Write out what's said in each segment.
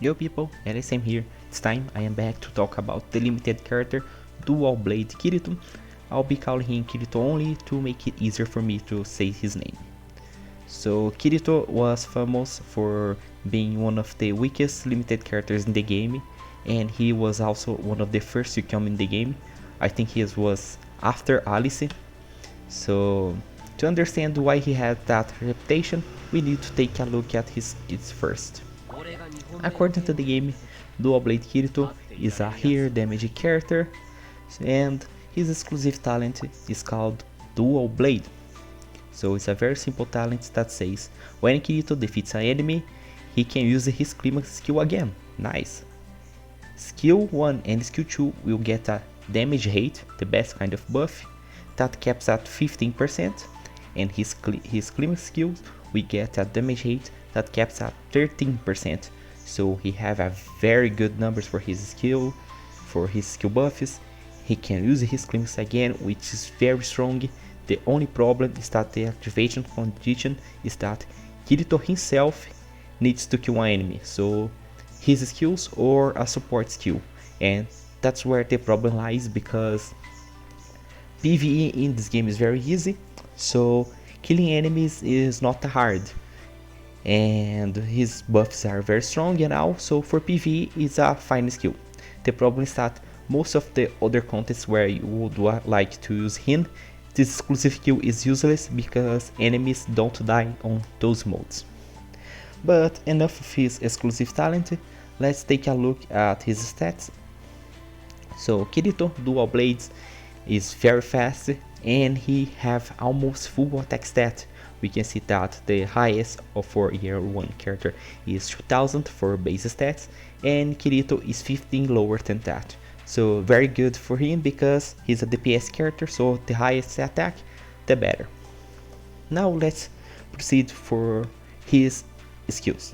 Yo people, LSM here. This time I am back to talk about the limited character Dual Blade Kirito. I'll be calling him Kirito only to make it easier for me to say his name. So Kirito was famous for being one of the weakest limited characters in the game, and he was also one of the first to come in the game. I think he was after Alice. So to understand why he had that reputation, we need to take a look at his skills first. According to the game, Dual Blade Kirito is a higher damage character, and his exclusive talent is called Dual Blade. So it's a very simple talent that says when Kirito defeats an enemy, he can use his climax skill again. Nice. Skill 1 and skill 2 will get a damage rate, the best kind of buff, that caps at 15%, and his climax skills we get a damage rate that caps at 13%. So he have a very good numbers for his skill buffs. He can use his climax again, which is very strong. The only problem is that the activation condition is that Kirito himself needs to kill an enemy, so his skills or a support skill, and that's where the problem lies, because PvE in this game is very easy, so killing enemies is not hard, and his buffs are very strong, and also for PvE it's a fine skill. The problem is that most of the other contests where you would like to use him, this exclusive skill is useless because enemies don't die on those modes. But enough of his exclusive talent, let's take a look at his stats. So Kirito Dual Blades is very fast and he have almost full attack stat. We can see that the highest for year 1 character is 2000 for base stats, and Kirito is 15 lower than that. So very good for him because he's a DPS character, so the highest attack, the better. Now let's proceed for his skills.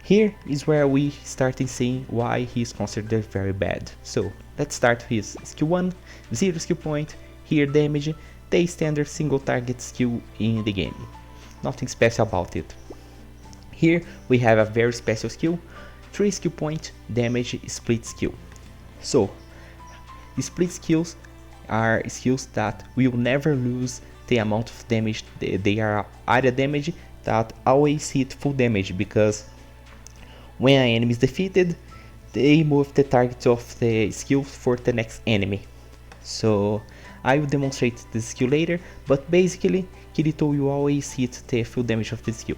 Here is where we start seeing why he's considered very bad. So let's start his skill 1, 0 skill point, here damage, the standard single target skill in the game. Nothing special about it. Here we have a very special skill, 3 skill point, damage split skill. So split skills are skills that will never lose the amount of damage. They are area damage that always hit full damage, because when an enemy is defeated, they move the target of the skill for the next enemy. So I will demonstrate this skill later, but basically Kirito will always hit the full damage of the skill.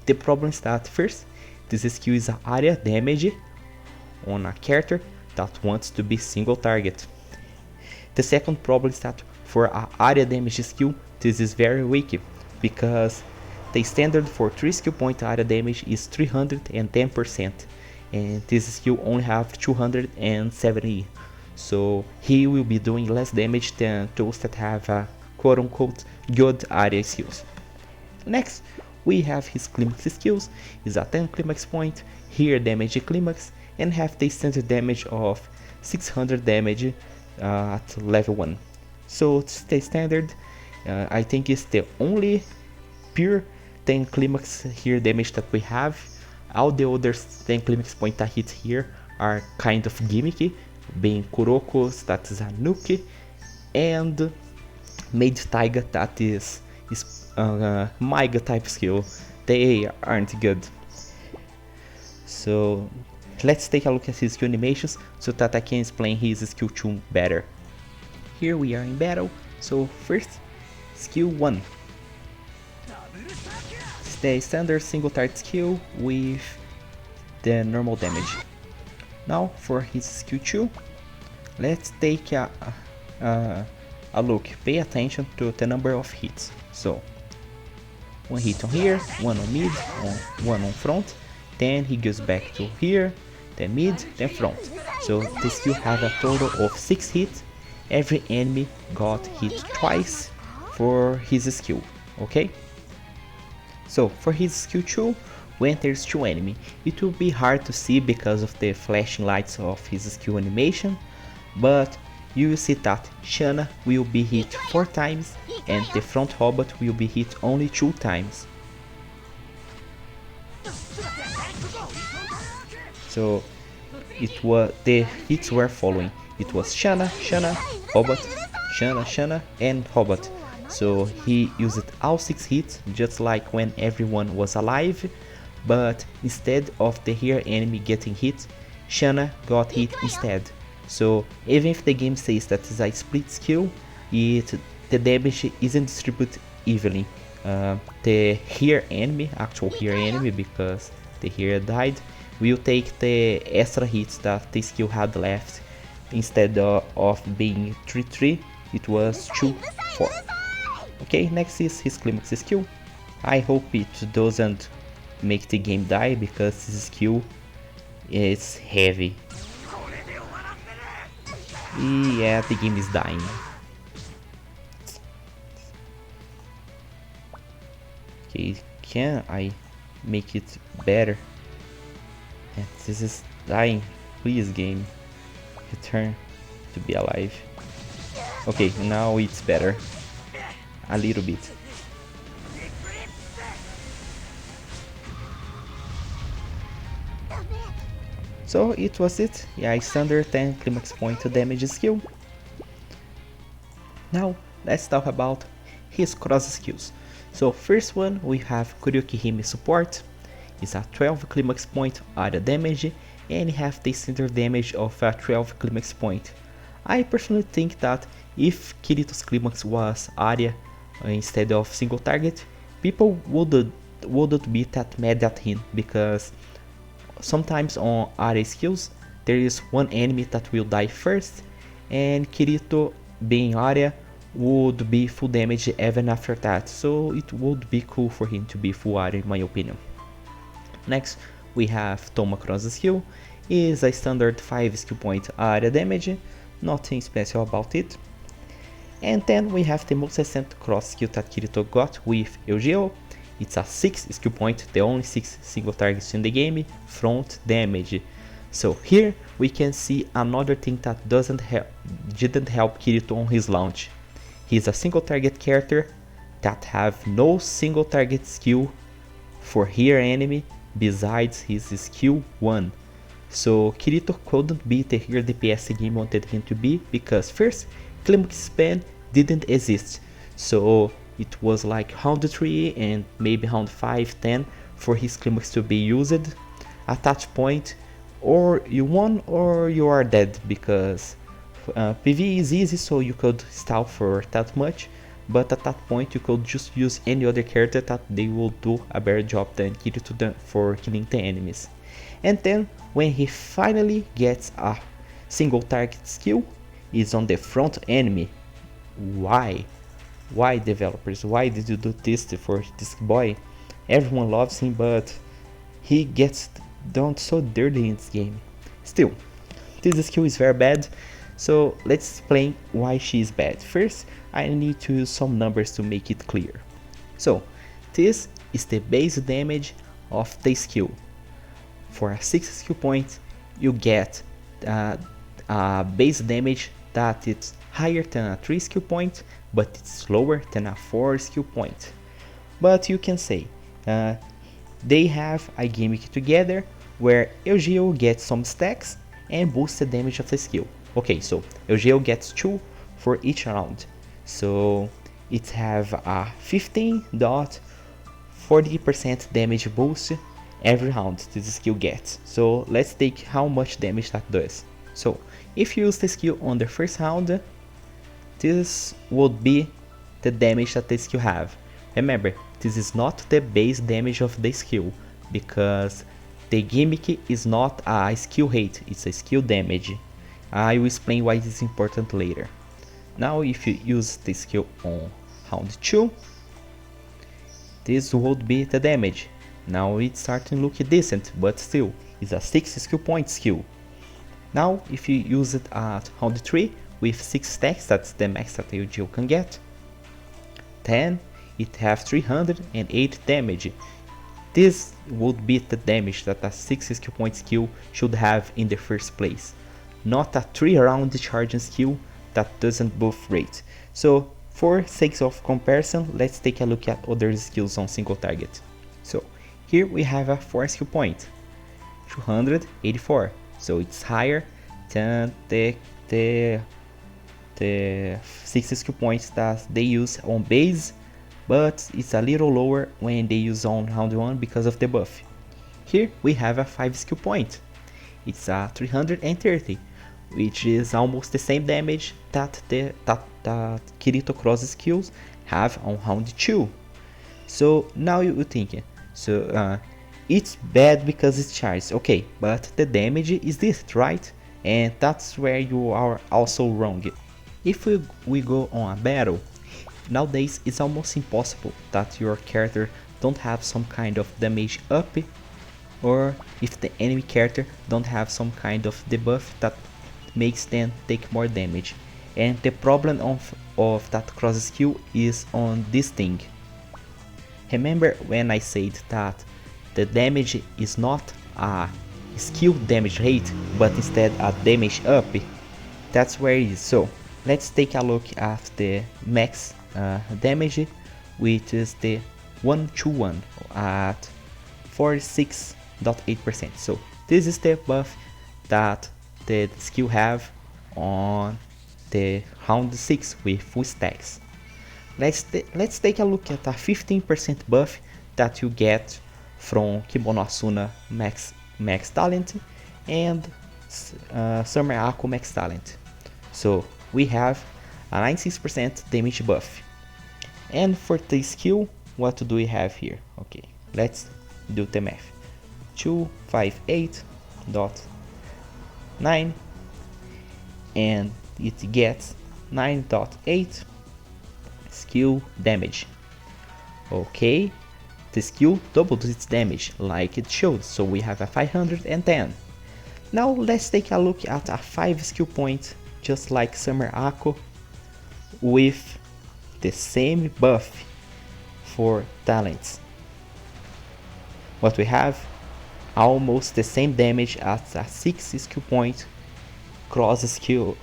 The problem is that first, this skill is an area damage on a character that wants to be single target. The second problem is that for an area damage skill, this is very weak, because the standard for 3 skill point area damage is 310%, and this skill only have 270, so he will be doing less damage than those that have a quote-unquote good area skills. Next, we have his climax skills, is a 10 climax point, here damage climax, and have the standard damage of 600 damage at level 1. So it's the standard, I think it's the only pure 10 climax here damage that we have. All the other 10 climax point I hit here are kind of gimmicky, being Kuroko's, that is a nuke, and Made Taiga, that is Maiga type skill. They aren't good. So let's take a look at his skill animations so that I can explain his skill 2 better. Here we are in battle, so first, skill 1. It's the standard single target skill with the normal damage. Now for his skill 2, let's take a look, pay attention to the number of hits. So, 1 hit on here, 1 on mid, 1 on front, then he goes back to here, then mid, then front. So the skill have a total of 6 hits. Every enemy got hit twice for his skill, okay? So for his skill 2, when there's 2 enemy, it will be hard to see because of the flashing lights of his skill animation, but you will see that Shana will be hit 4 times and the front robot will be hit only 2 times. So the hits were following. It was Shana, Shana, Robot, Shana, Shana, and Robot. So he used all 6 hits, just like when everyone was alive, but instead of the here enemy getting hit, Shana got hit instead. So even if the game says that it's a split skill, the damage isn't distributed evenly. The here enemy, actual here enemy, because the here died, will take the extra hits that the skill had left. Instead of being 3-3, it was 2-4. Okay, next is his climax skill. I hope it doesn't make the game die, because this skill is heavy. Yeah, the game is dying. Okay, can I make it better? Yeah, this is dying. Please, game, return to be alive. Okay, now it's better. A little bit. So it was it. Yeah, standard 10 climax point to damage skill. Now let's talk about his cross skills. So first one, we have Kuryokihime support. It's a 12 climax point area damage, and have the standard damage of a 12 climax point. I personally think that if Kirito's climax was area instead of single target, people wouldn't be that mad at him, because sometimes on area skills there is one enemy that will die first, and Kirito being area would be full damage even after that, so it would be cool for him to be full area in my opinion. Next we have Toma cross skill. Is a standard 5 skill point area damage, nothing special about it. And then we have the most recent cross skill that Kirito got with Eugeo. It's a 6 skill point, the only 6 single targets in the game, front damage. So here we can see another thing that didn't help Kirito on his launch. He's a single target character that have no single target skill for here enemy besides his skill 1. So Kirito couldn't be the here DPS the game wanted him to be, because first, climax span didn't exist. So it was like round 3 and maybe round 5, 10 for his climax to be used. At that point, or you won or you are dead, because PvE is easy, so you could stall for that much, but at that point you could just use any other character that they will do a better job than Kirito for killing the enemies. And then when he finally gets a single target skill, is on the front enemy. Why? Why, developers? Why did you do this for this boy? Everyone loves him, but he gets done so dirty in this game. Still, this skill is very bad, so let's explain why she is bad. First, I need to use some numbers to make it clear. So, this is the base damage of the skill. For a 6 skill point, you get a base damage that is higher than a 3 skill point, but it's lower than a 4 skill point. But you can say they have a gimmick together where Eugeo gets some stacks and boosts the damage of the skill. Okay, so Eugeo gets 2 for each round, so it have a 15.40% damage boost every round this skill gets. So let's take how much damage that does. So if you use the skill on the first round, this would be the damage that the skill have. Remember, this is not the base damage of the skill, because the gimmick is not a skill rate, it's a skill damage. I will explain why this is important later. Now if you use the skill on round 2, this would be the damage. Now it's starting to look decent, but still, it's a 6 skill point skill. Now if you use it at round 3 with 6 stacks, that's the max that the Eugeo can get, then it has 308 damage. This would be the damage that a 6 skill point skill should have in the first place, not a 3 round charging skill that doesn't buff rate. So for sake of comparison, let's take a look at other skills on single target. So here we have a 4 skill point. 284. So it's higher than the 6 skill points that they use on base, but it's a little lower when they use on round 1 because of the buff. Here we have a 5 skill point. It's a 330, which is almost the same damage that Kirito cross skills have on round 2. So now you're thinking, so it's bad because it's charged, okay, but the damage is this, right? And that's where you are also wrong. If we go on a battle, nowadays it's almost impossible that your character don't have some kind of damage up, or if the enemy character don't have some kind of debuff that makes them take more damage. And the problem of that cross skill is on this thing. Remember when I said that the damage is not a skill damage rate, but instead a damage up? That's where it is. So let's take a look at the max damage, which is the 121 at 46.8%. So this is the buff that the skill have on the round 6 with full stacks. Let's take a look at a 15% buff that you get from Kimono Asuna max talent and Summer Ako max talent. So we have a 96% damage buff. And for the skill, what do we have here? Okay, let's do the math. 258.9 and it gets 9.8 skill damage. Okay, the skill doubles its damage like it showed, so we have a 510. Now let's take a look at a 5 skill point just like Summer Ako with the same buff for talents. What we have? Almost the same damage as a 6 skill point cross skill.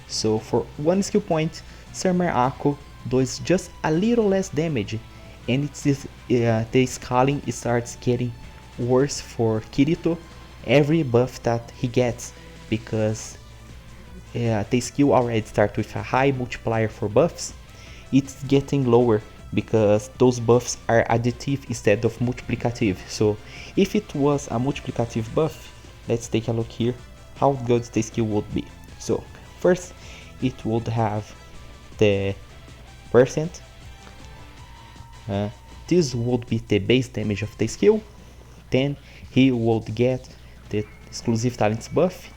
So for 1 skill point, Summer Ako does just a little less damage, and the scaling starts getting worse for Kirito every buff that he gets, because the skill already starts with a high multiplier for buffs. It's getting lower because those buffs are additive instead of multiplicative. So if it was a multiplicative buff, let's take a look here how good the skill would be. So first it would have the percent. This would be the base damage of the skill. Then he would get the exclusive talents buff,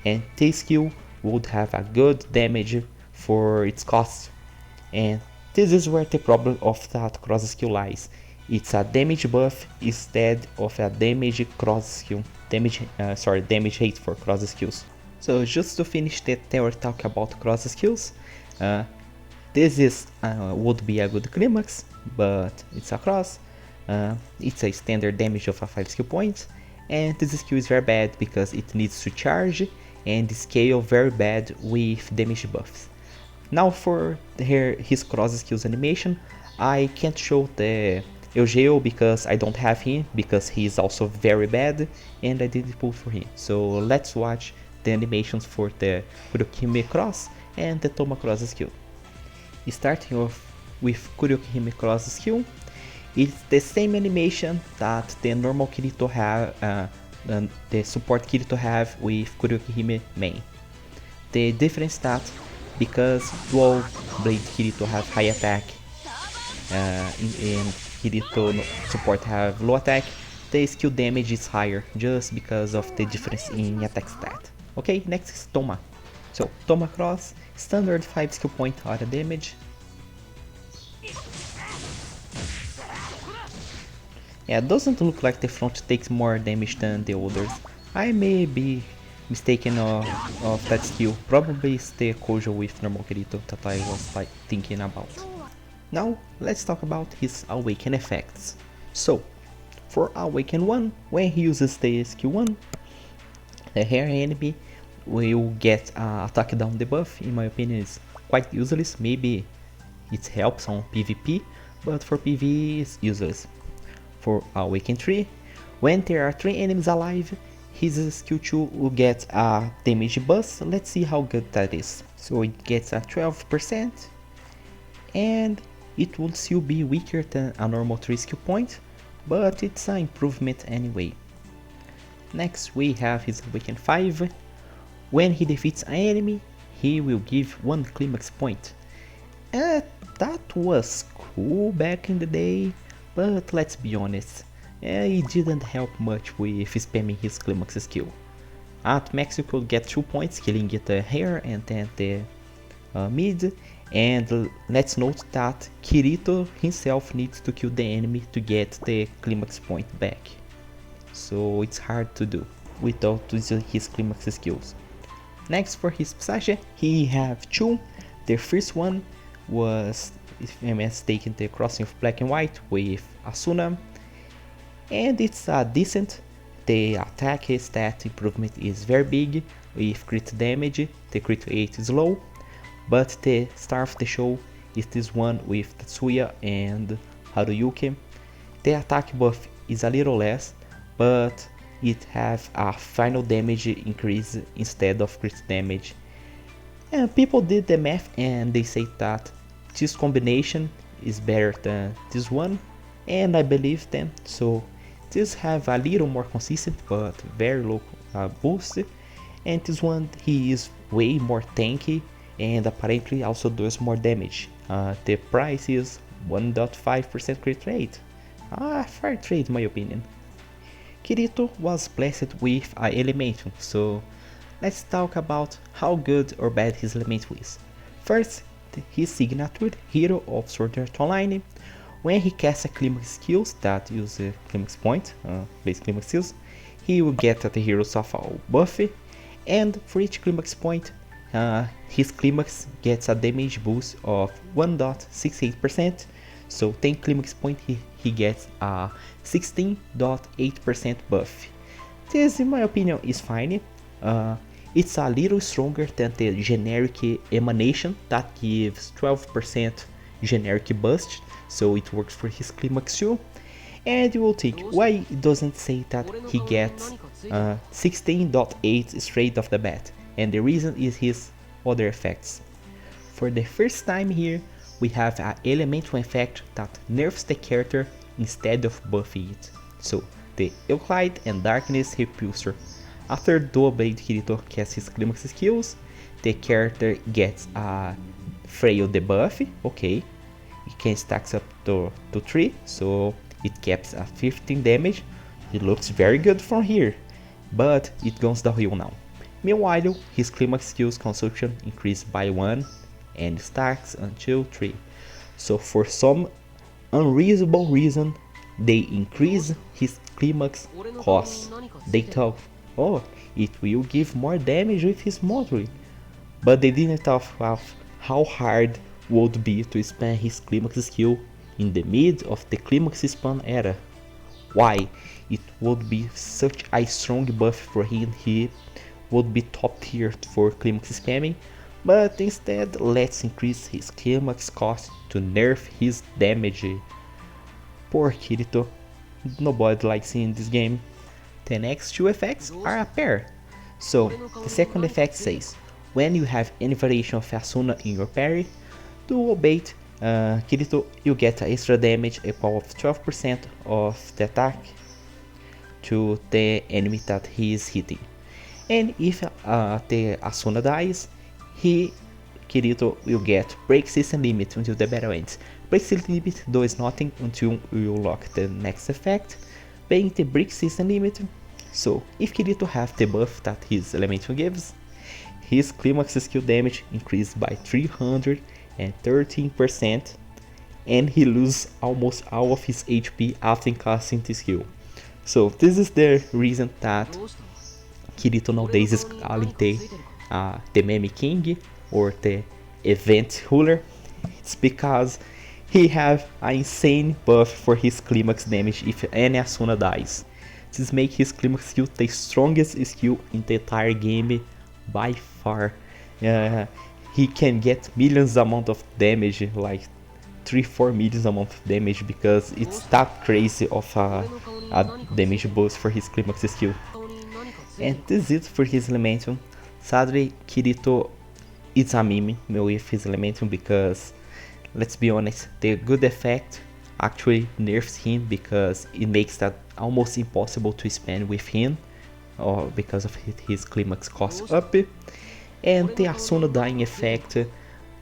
and the skill would have a good damage for its cost. And this is where the problem of that cross skill lies. It's a damage buff instead of a damage cross skill. Damage rate for cross skills. So just to finish the theory talk about cross skills, this is would be a good climax, but it's a cross. It's a standard damage of a 5 skill point, and this skill is very bad because it needs to charge and scale very bad with damage buffs. Now for his cross skills animation, I can't show the Eugeo because I don't have him, because he is also very bad and I didn't pull for him. So let's watch the animations for the Kuroki-hime cross and the Toma cross skill. Starting off with Kuroki-hime cross skill, it's the same animation that the normal Kirito have, the support Kirito have with Kuroki-hime main. The difference is that because dual blade Kirito have high attack and Kirito support have low attack, the skill damage is higher just because of the difference in attack stat. Okay, next is Toma. So Toma cross, standard 5 skill point aura damage. Yeah, it doesn't look like the front takes more damage than the others. I may be mistaken of that skill. Probably it's the Kojo with normal Kirito that I was like thinking about. Now let's talk about his Awaken effects. So for Awaken 1, when he uses the skill 1, the hair enemy will get attack down debuff. In my opinion, it's quite useless. Maybe it helps on PvP, but for PvE it's useless. For Awaken 3, when there are 3 enemies alive, his skill 2 will get a damage boost. Let's see how good that is. So it gets a 12%, and it would still be weaker than a normal 3 skill point, but it's an improvement anyway. Next we have his Awakens 5. When he defeats an enemy, he will give 1 climax point. That was cool back in the day, but let's be honest, it didn't help much with spamming his climax skill. At max you could get 2 points killing the hair and then the mid, and let's note that Kirito himself needs to kill the enemy to get the climax point back. So it's hard to do without using his climax skills. Next for his Psyches, he have 2. The first one was, if I'm mistaken, the crossing of black and white with Asuna, and it's decent. The attack stat improvement is very big with crit damage, the crit rate is low, but the star of the show is this one with Tatsuya and Haruyuki. The attack buff is a little less, but it has a final damage increase instead of crit damage. And people did the math and they say that this combination is better than this one, and I believe them. So this have a little more consistent but very low boost, and this one he is way more tanky and apparently also does more damage. The price is 1.5% crit rate. Fair trade in my opinion. Kirito was blessed with an Elementium, so let's talk about how good or bad his Elementum is. First, his signature Hero of Sword Art Online. When he casts a climax skills that use a climax point, base climax skills, he will get the Heroes of All buff, and for each climax point, his climax gets a damage boost of 1.68%, so 10 climax point he gets a 16.8% buff. This in my opinion is fine. It's a little stronger than the generic Emanation that gives 12% generic boost, so it works for his climax too. And you will think, why it doesn't say that he gets 16.8 straight off the bat? And the reason is his other effects. For the first time here, we have an elemental effect that nerfs the character instead of buffing it. So the Euclid and Darkness Repulsor. After Dual Blade Kirito casts his climax skills, the character gets a frail debuff. Okay, it can stack up to 3, so it caps at 15 damage. It looks very good from here, but it goes downhill now. Meanwhile, his climax skills consumption increased by 1 and stacks until 3. So for some unreasonable reason, they increase his climax cost. They thought, oh, it will give more damage with his module, but they didn't thought of how hard would be to spam his climax skill in the mid of the climax spam era. Why? It would be such a strong buff for him, he would be top tier for climax spamming, but instead let's increase his climax cost to nerf his damage. Poor Kirito, nobody likes him in this game. The next 2 effects are a pair. So the second effect says, when you have any variation of Asuna in your parry, to obey Kirito, you get extra damage equal of 12% of the attack to the enemy that he is hitting. And if the Asuna dies, Kirito will get break system limit until the battle ends. Break system limit does nothing until you lock the next effect, paying the break system limit. So if Kirito have the buff that his Elementium gives, his climax skill damage increased by 313%, and he loses almost all of his HP after casting the skill. So this is the reason that Kirito nowadays is calling the meme king or the event ruler. It's because he have an insane buff for his climax damage if any Asuna dies. This makes his climax skill the strongest skill in the entire game by far. He can get millions amount of damage, like 3-4 millions amount of damage, because it's that crazy of a damage boost for his climax skill. And this is it for his Elementium. Sadly, Kirito is a meme with his Elementium because, let's be honest, the good effect actually nerfs him because it makes that almost impossible to spam with him, or because of his climax cost up. And the Asuna dying effect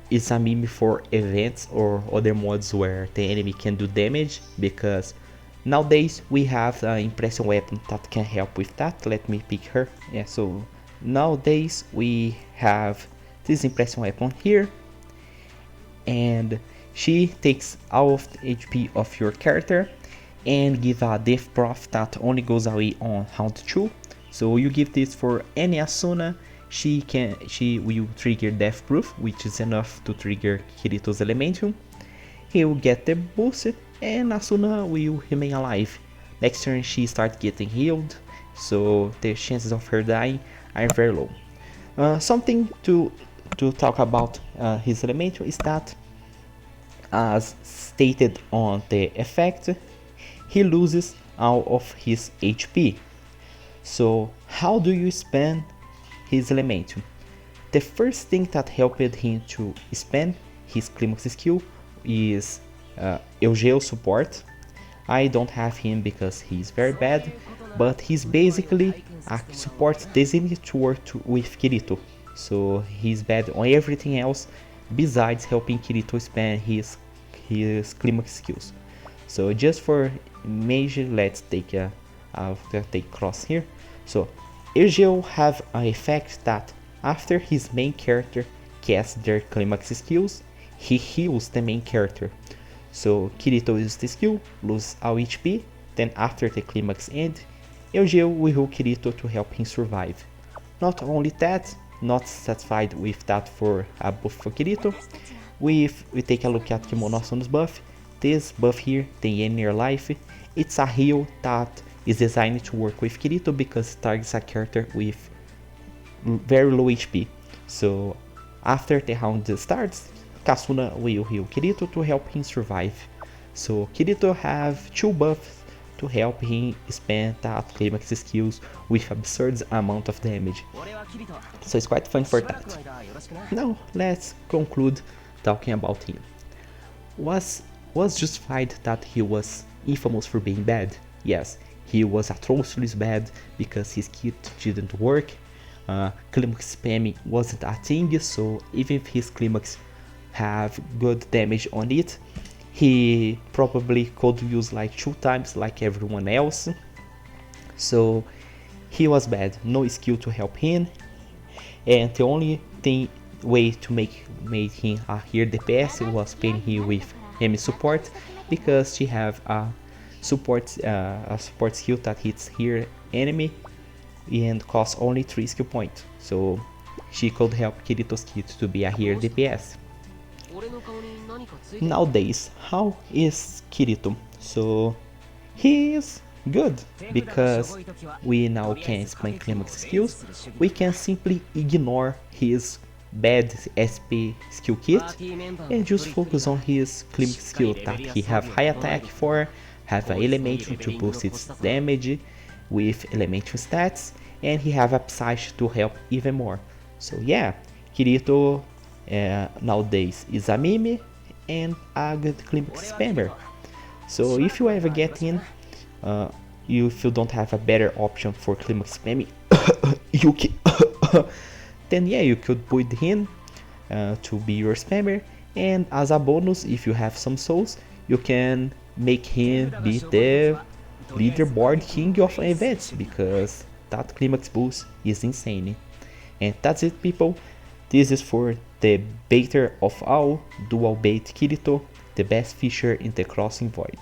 is a meme for events or other mods where the enemy can do damage, because nowadays we have an impression weapon that can help with that. Let me pick her. Yeah, so nowadays we have this impression weapon here, and she takes all of the HP of your character and give a death prof that only goes away on round 2. So you give this for any Asuna, she will trigger death proof, which is enough to trigger Kirito's Elementium. He will get the boost and Asuna will remain alive. Next turn she starts getting healed, so the chances of her dying are very low. Something to talk about his Elementium is that, as stated on the effect, he loses all of his HP. So how do you spend his Elementium? The first thing that helped him to spend his climax skill is Eugeo support. I don't have him because he's very bad, but he's basically a support designated to work with Kirito. So he's bad on everything else besides helping Kirito spend his climax skills. So just for mage, let's take cross here. So Eugeo have an effect that after his main character casts their climax skills, he heals the main character. So Kirito uses the skill, loses all HP, then after the climax end, Eugeo will heal Kirito to help him survive. Not only that, not satisfied with that for a buff for Kirito, we take a look at Kimono Asuna's buff. This buff here, the End Near Life, it's a heal that is designed to work with Kirito because it targets a character with very low HP. So after the round starts, Asuna will heal Kirito to help him survive. So Kirito have 2 buffs to help him spend that climax skills with absurd amount of damage. So it's quite fun for that. Now let's conclude talking about him. Was justified that he was infamous for being bad? Yes, he was atrociously bad because his kit didn't work. Climax spamming wasn't a thing, so even if his climax have good damage on it, he probably could use like 2 times like everyone else. So he was bad, no skill to help him, and the only way to make him a hero DPS was pairing him with enemy support, because she have a support skill that hits here enemy and costs only 3 skill points. So she could help Kirito's kit to be a hero DPS. Nowadays, how is Kirito? So he is good because we now can explain climax skills. We can simply ignore his bad SP skill kit and just focus on his climax skill that he have high attack for, have an Elementium to boost its damage with Elementium stats, and he have a Psyche to help even more. So yeah, Kirito nowadays is a meme and a good climax spammer. So if you ever get in, if you don't have a better option for climax spamming, then yeah, you could put him to be your spammer, and as a bonus, if you have some souls, you can make him be the leaderboard king of events, because that climax boost is insane. And that's it, people. This is for the baiter of all, dual bait Kirito, the best feature in the Crossing Void.